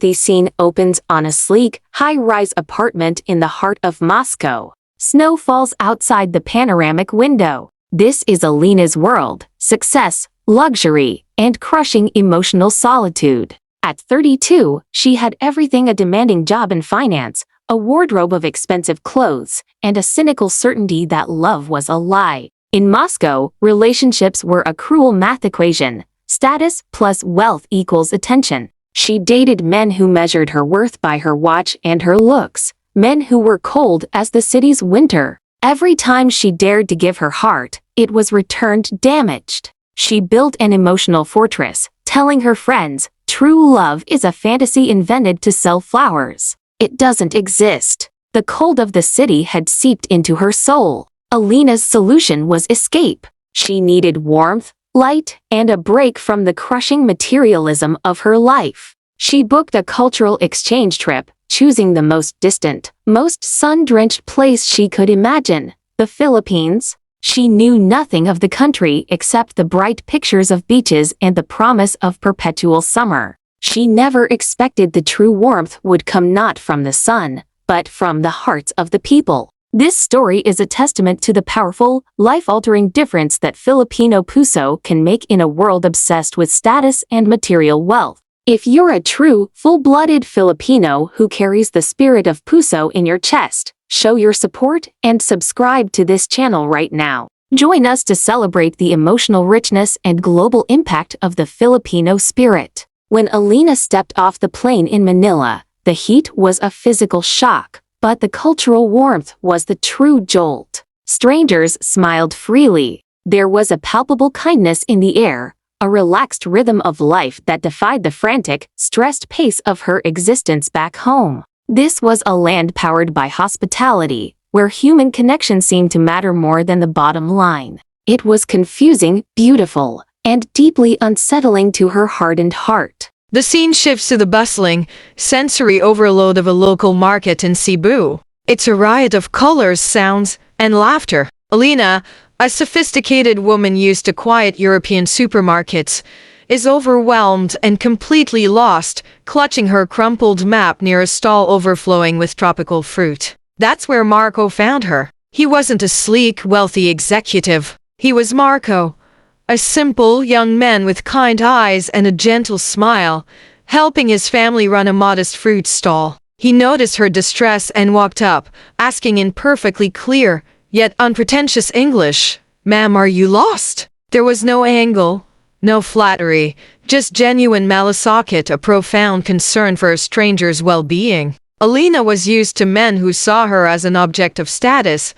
The scene opens on a sleek, high-rise apartment in the heart of Moscow. Snow falls outside the panoramic window. This is Alina's world: success, luxury, and crushing emotional solitude. At 32, she had everything: a demanding job in finance, a wardrobe of expensive clothes, and a cynical certainty that love was a lie. In Moscow, relationships were a cruel math equation: status plus wealth equals attention. She dated men who measured her worth by her watch and her looks, men who were cold as the city's winter. Every time she dared to give her heart, it was returned damaged. She built an emotional fortress, telling her friends, "True love is a fantasy invented to sell flowers. It doesn't exist." The cold of the city had seeped into her soul. Alina's solution was escape. She needed warmth, light, and a break from the crushing materialism of her life. She booked a cultural exchange trip, choosing the most distant, most sun-drenched place she could imagine: the Philippines. She knew nothing of the country except the bright pictures of beaches and the promise of perpetual summer. She never expected the true warmth would come not from the sun, but from the hearts of the people. This story is a testament to the powerful, life-altering difference that Filipino puso can make in a world obsessed with status and material wealth. If you're a true, full-blooded Filipino who carries the spirit of puso in your chest, show your support and subscribe to this channel right now. Join us to celebrate the emotional richness and global impact of the Filipino spirit. When Alina stepped off the plane in Manila, the heat was a physical shock, but the cultural warmth was the true jolt. Strangers smiled freely. There was a palpable kindness in the air, a relaxed rhythm of life that defied the frantic, stressed pace of her existence back home. This was a land powered by hospitality, where human connection seemed to matter more than the bottom line. It was confusing, beautiful, and deeply unsettling to her hardened heart. The scene shifts to the bustling, sensory overload of a local market in Cebu. It's a riot of colors, sounds, and laughter. Alina, a sophisticated woman used to quiet European supermarkets, is overwhelmed and completely lost, clutching her crumpled map near a stall overflowing with tropical fruit. That's where Marco found her. He wasn't a sleek, wealthy executive. He was Marco, a simple young man with kind eyes and a gentle smile, helping his family run a modest fruit stall. He noticed her distress and walked up, asking in perfectly clear, yet unpretentious English, "Ma'am, are you lost?" There was no angle, no flattery, just genuine malasakit, a profound concern for a stranger's well-being. Alina was used to men who saw her as an object of status.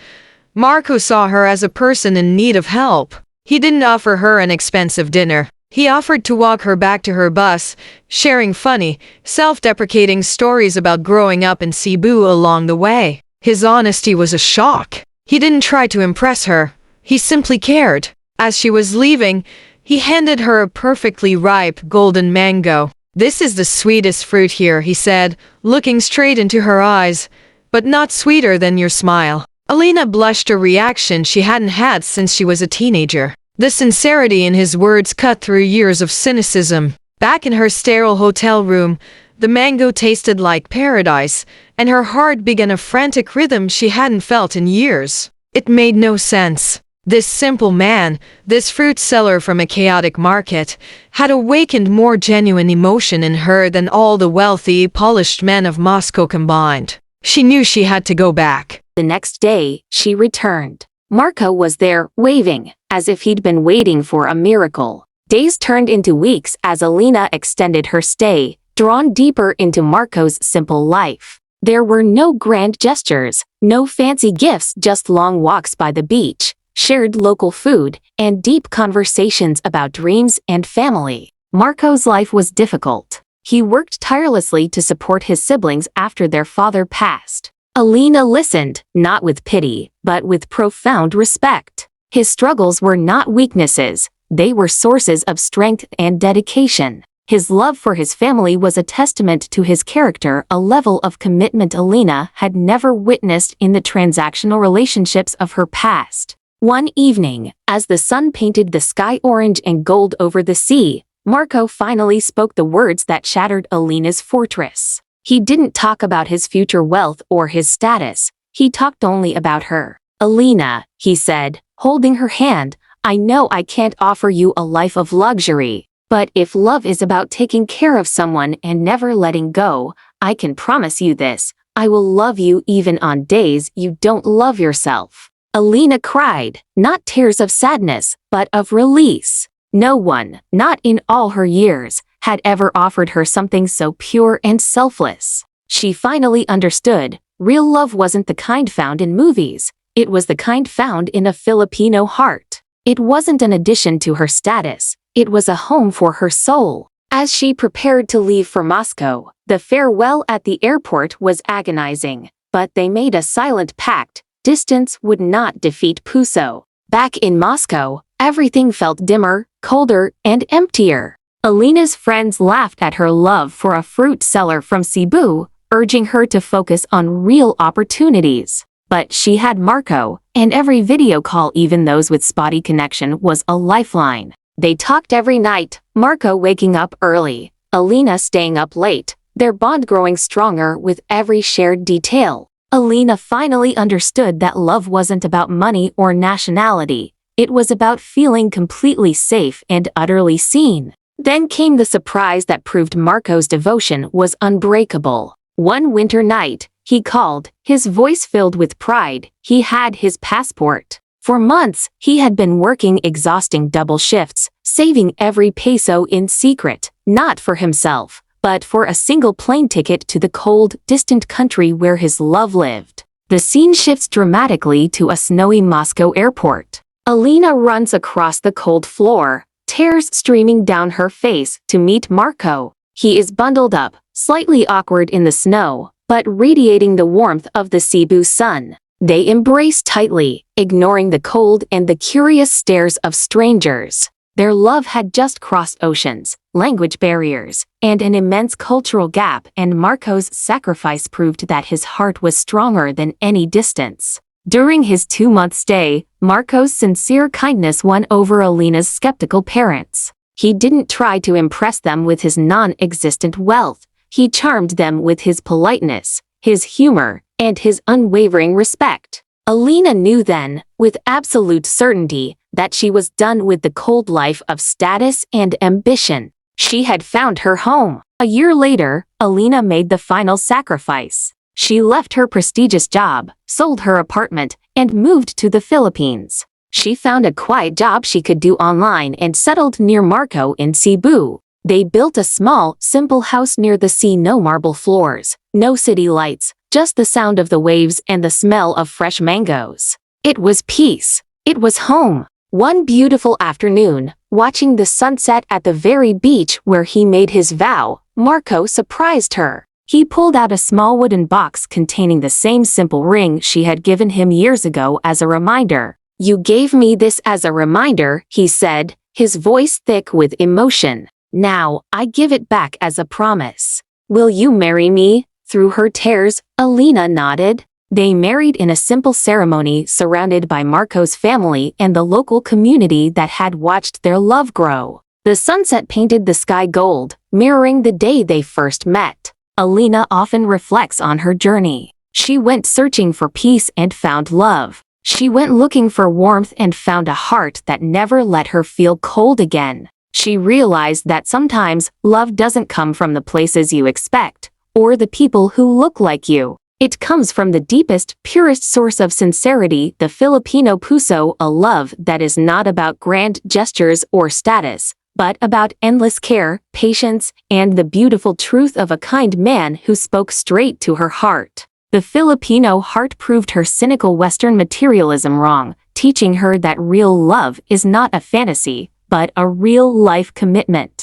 Marco saw her as a person in need of help. He didn't offer her an expensive dinner. He offered to walk her back to her bus, sharing funny, self-deprecating stories about growing up in Cebu along the way. His honesty was a shock. He didn't try to impress her. He simply cared. As she was leaving, he handed her a perfectly ripe, golden mango. "This is the sweetest fruit here," he said, looking straight into her eyes, "but not sweeter than your smile." Alina blushed, a reaction she hadn't had since she was a teenager. The sincerity in his words cut through years of cynicism. Back in her sterile hotel room, the mango tasted like paradise, and her heart began a frantic rhythm she hadn't felt in years. It made no sense. This simple man, this fruit seller from a chaotic market, had awakened more genuine emotion in her than all the wealthy, polished men of Moscow combined. She knew she had to go back. The next day, she returned. Marco was there, waving, as if he'd been waiting for a miracle. Days turned into weeks as Alina extended her stay, drawn deeper into Marco's simple life. There were no grand gestures, no fancy gifts, just long walks by the beach, shared local food, and deep conversations about dreams and family. Marco's life was difficult. He worked tirelessly to support his siblings after their father passed. Alina listened, not with pity, but with profound respect. His struggles were not weaknesses, they were sources of strength and dedication. His love for his family was a testament to his character, a level of commitment Alina had never witnessed in the transactional relationships of her past. One evening, as the sun painted the sky orange and gold over the sea, Marco finally spoke the words that shattered Alina's fortress. He didn't talk about his future wealth or his status. He talked only about her. "Alina," he said, holding her hand, "I know I can't offer you a life of luxury, but if love is about taking care of someone and never letting go, I can promise you this: I will love you even on days you don't love yourself." Alina cried, not tears of sadness, but of release. No one, not in all her years, had ever offered her something so pure and selfless. She finally understood, real love wasn't the kind found in movies. It was the kind found in a Filipino heart. It wasn't an addition to her status. It was a home for her soul. As she prepared to leave for Moscow, the farewell at the airport was agonizing, but they made a silent pact: distance would not defeat Puso. Back in Moscow, everything felt dimmer, colder, and emptier. Alina's friends laughed at her love for a fruit seller from Cebu, urging her to focus on real opportunities. But she had Marco, and every video call, even those with spotty connection, was a lifeline. They talked every night, Marco waking up early, Alina staying up late, their bond growing stronger with every shared detail. Alina finally understood that love wasn't about money or nationality. It was about feeling completely safe and utterly seen. Then came the surprise that proved Marco's devotion was unbreakable. One winter night, he called, his voice filled with pride. He had his passport. For months, he had been working exhausting double shifts, saving every peso in secret, not for himself, but for a single plane ticket to the cold, distant country where his love lived. The scene shifts dramatically to a snowy Moscow airport. Alina runs across the cold floor, tears streaming down her face, to meet Marco. He is bundled up, slightly awkward in the snow, but radiating the warmth of the Cebu sun. They embrace tightly, ignoring the cold and the curious stares of strangers. Their love had just crossed oceans, language barriers, and an immense cultural gap, and Marco's sacrifice proved that his heart was stronger than any distance. During his 2-month stay, Marco's sincere kindness won over Alina's skeptical parents. He didn't try to impress them with his non-existent wealth. He charmed them with his politeness, his humor, and his unwavering respect. Alina knew then, with absolute certainty, that she was done with the cold life of status and ambition. She had found her home. A year later, Alina made the final sacrifice. She left her prestigious job, sold her apartment, and moved to the Philippines. She found a quiet job she could do online and settled near Marco in Cebu. They built a small, simple house near the sea. No marble floors, no city lights, just the sound of the waves and the smell of fresh mangoes. It was peace. It was home. One beautiful afternoon, watching the sunset at the very beach where he made his vow, Marco surprised her. He pulled out a small wooden box containing the same simple ring she had given him years ago as a reminder. "You gave me this as a reminder," he said, his voice thick with emotion. "Now, I give it back as a promise. Will you marry me?" Through her tears, Alina nodded. They married in a simple ceremony surrounded by Marco's family and the local community that had watched their love grow. The sunset painted the sky gold, mirroring the day they first met. Alina often reflects on her journey. She went searching for peace and found love. She went looking for warmth and found a heart that never let her feel cold again. She realized that sometimes love doesn't come from the places you expect, or the people who look like you. It comes from the deepest, purest source of sincerity, the Filipino puso, a love that is not about grand gestures or status, but about endless care, patience, and the beautiful truth of a kind man who spoke straight to her heart. The Filipino heart proved her cynical Western materialism wrong, teaching her that real love is not a fantasy, but a real-life commitment.